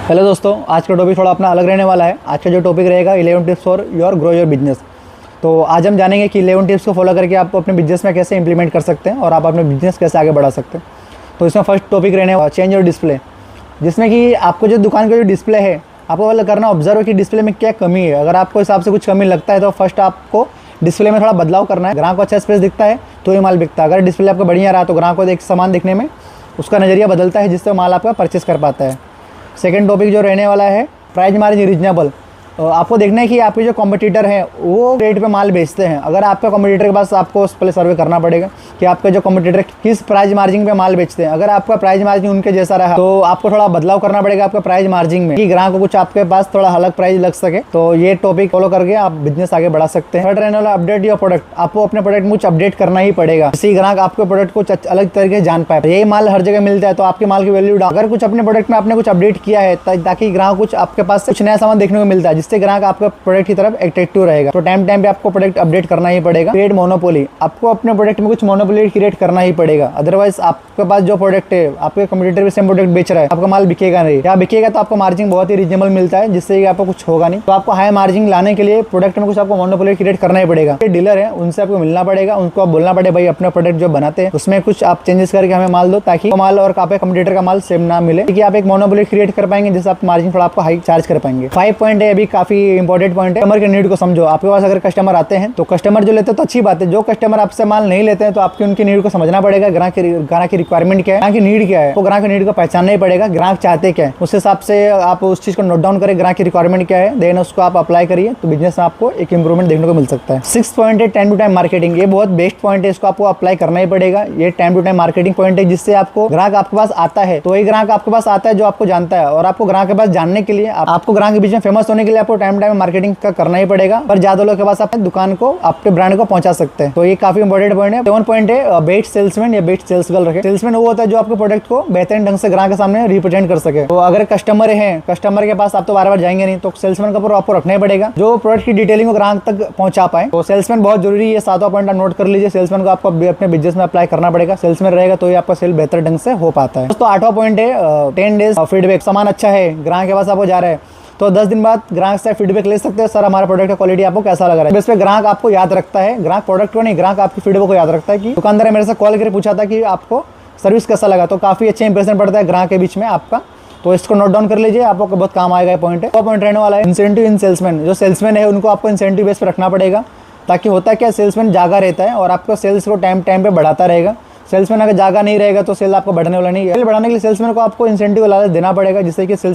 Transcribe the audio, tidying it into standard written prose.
Hello दोस्तों, आज का टॉपिक थोड़ा अपना अलग रहने वाला है। आज का जो टॉपिक रहेगा 11 tips for your grow your business. तो आज हम जानेंगे कि 11 टिप्स को फॉलो करके आप अपने बिजनेस में कैसे इंप्लीमेंट कर सकते हैं और आप अपने बिजनेस कैसे आगे बढ़ा सकते हैं। तो इसमें फर्स्ट टॉपिक रहने वाला चेंज योर डिस्प्ले, जिसमें कि आपको जो दुकान का जो डिस्प्ले है आपको वाला करना ऑब्जर्व कि डिस्प्ले में क्या कमी है। अगर आपको हिसाब से कुछ कमी लगता है तो फर्स्ट आपको डिस्प्ले में थोड़ा बदलाव करना है। ग्राहक को अच्छा स्पेस दिखता है तो ये माल बिकता है। अगर डिस्प्ले आपका बढ़िया रहा तो ग्राहक को एक सामान दिखने में उसका नज़रिया बदलता है, जिससे माल आपका परचेस कर पाता है। सेकंड टॉपिक जो रहने वाला है प्राइस मार्जिन रीजनेबल। आपको देखना है कि आपके जो कॉम्पिटिटर हैं वो रेट पे माल बेचते हैं। अगर आपका कॉम्पिटिटर के पास आपको उस पहले सर्वे करना पड़ेगा कि आपके जो कॉम्पिटिटर किस प्राइस मार्जिन पे माल बेचते हैं। अगर आपका प्राइस मार्जिन उनके जैसा रहा तो आपको थोड़ा बदलाव करना पड़ेगा आपका प्राइस मार्जिन में, कि ग्राहक को कुछ आपके पास थोड़ा अलग प्राइस लग सके। तो ये टॉपिक फॉलो करके आप बिजनेस आगे बढ़ा सकते हैं। थर्ड रहने वाला अपडेट योर प्रोडक्ट। आपको अपने प्रोडक्ट में कुछ अपडेट करना ही पड़ेगा, जिससे ग्राहक आपके प्रोडक्ट को अलग तरीके से जान पाए। यही माल हर जगह मिलता है तो आपके माल की वैल्यू डाउन। अगर कुछ अपने प्रोडक्ट में आपने कुछ अपडेट किया है ताकि ग्राहक कुछ आपके पास कुछ नया सामान देखने को मिलता है, जिससे ग्राहक आपका प्रोडक्ट की तरफ अट्रैक्टिव रहेगा। तो टाइम पे आपको प्रोडक्ट अपडेट करना ही पड़ेगा। Create monopoly. आपको अपने प्रोडक्ट में कुछ मोनोपोली क्रिएट करना ही पड़ेगा, अदरवाइज आपके पास जो प्रोडक्ट है आपके कंपटीटर भी सेम प्रोडक्ट बेच रहा है, आपका माल बिकेगा नहीं। या बिकेगा तो आपको मार्जिन बहुत ही रीजनेबल मिलता है, जिससे आपको कुछ होगा नहीं। तो आपको हाई मार्जिन लाने के लिए प्रोडक्ट में कुछ आपको मोनोपोली क्रिएट करना ही पड़ेगा। डीलर है उनसे आपको मिलना पड़ेगा, उनको आप बोलना पड़ेगा भाई अपना प्रोडक्ट जो बनाते हैं उसमें कुछ आप चेंजेस करके हमें माल दो, ताकि माल और आपके कंपटीटर का माल सेम ना मिले, कि आप एक मोनोपोली क्रिएट कर पाएंगे जिससे आप मार्जिन थोड़ा आपको हाई चार्ज कर पाएंगे। 5 पॉइंट है, अभी काफी इंपॉर्टेंट पॉइंट है। कस्टमर के नीड को समझो। आपके पास अगर कस्टमर आते हैं तो कस्टमर जो लेते हैं तो अच्छी बात है। जो कस्टमर आपसे माल नहीं लेते हैं तो आपकी उनकी नीड को समझना पड़ेगा। ग्राहक की रिक्वायरमेंट क्या है, ग्राहक की नीड क्या है, तो ग्राहक की नीड को पहचानना ही पड़ेगा। ग्राहक चाहते क्या है उस हिसाब से आप उस चीज को नोट डाउन करें। ग्राहक की रिक्वायरमेंट क्या है, देन उसको आप अप्लाई करिए तो बिजनेस में आपको एक इंप्रूवमेंट देखने को मिल सकता है। 6 पॉइंट है टाइम टू टाइम मार्केटिंग। ये बहुत बेस्ट पॉइंट है, इसको आपको अप्लाई करना ही पड़ेगा। ये time to time marketing point है, जिससे आपको ग्राहक आपके पास आता है तो वही ग्राहक आपके पास आता है जो आपको जानता है। और आपको ग्राहक के पास जानने के लिए आपको ग्राहक के बीच में फेमस होने के लिए आपको टाइम टाइम मार्केटिंग का करना ही पड़ेगा। पर ज्यादा लोगों के पास अपने दुकान को आपके ब्रांड को पहुंचा सकते हैं। तो ये काफी इंपॉर्टेंट पॉइंट है। 7 पॉइंट है बेस्ट सेल्समैन या बेस्ट सेल्स गर्ल रखे। सेल्समैन वो होता है जो आपके प्रोडक्ट को बेहतरीन ढंग से ग्राहक के सामने रिप्रेजेंट कर सके। तो अगर कस्टमर है, कस्टमर के पास आप तो बार बार जाएंगे नहीं, तो सेल्समैन का आपको रखना ही पड़ेगा जो प्रोडक्ट की डिटेलिंग को ग्राहक तक पहुंचा पाए। तो सेल्समैन बहुत जरूरी है। 7वां पॉइंट आप नोट कर लीजिए। सेल्समैन को आपको अपने बिजनेस में अप्लाई करना पड़ेगा। सेल्समैन रहेगा तो ये आपका सेल बेहतर ढंग से हो पाता है। दोस्तों 8वां पॉइंट है 10 डेज फीडबैक। सामान अच्छा है, ग्राहक के पास आपको जा रहा है तो 10 दिन बाद ग्राहक से फीडबैक ले सकते हैं। सर हमारा प्रोडक्ट का क्वालिटी आपको कैसा लग रहा है। इस पे ग्राहक आपको याद रखता है। ग्राहक प्रोडक्ट को नहीं, ग्राहक आपकी फीडबैक को याद रखता है। कि दुकानदार ने मेरे से कॉल करके पूछा था कि आपको सर्विस कैसा लगा, तो काफी अच्छा इंप्रेशन पड़ता है ग्राहक के बीच में आपका। तो इसको नोट डाउन कर लीजिए, आपको बहुत काम आएगा। ये पॉइंट है। वो पॉइंट रहने वाला है इंसेंटिव इन सेल्समैन। जो सेल्समैन है उनको आपको इंसेंटिव बेस पर रखना पड़ेगा, ताकि होता क्या सेल्समैन जागा रहता है और आपको सेल्स को टाइम पे बढ़ाता रहेगा। सेल्समैन अगर जागा नहीं रहेगा तो सेल आपको बढ़ने वाला नहीं है। सेल बढ़ाने के लिए सेल्समैन को आपको इंसेंटिव लालच देना पड़ेगा, जिससे कि सेल्स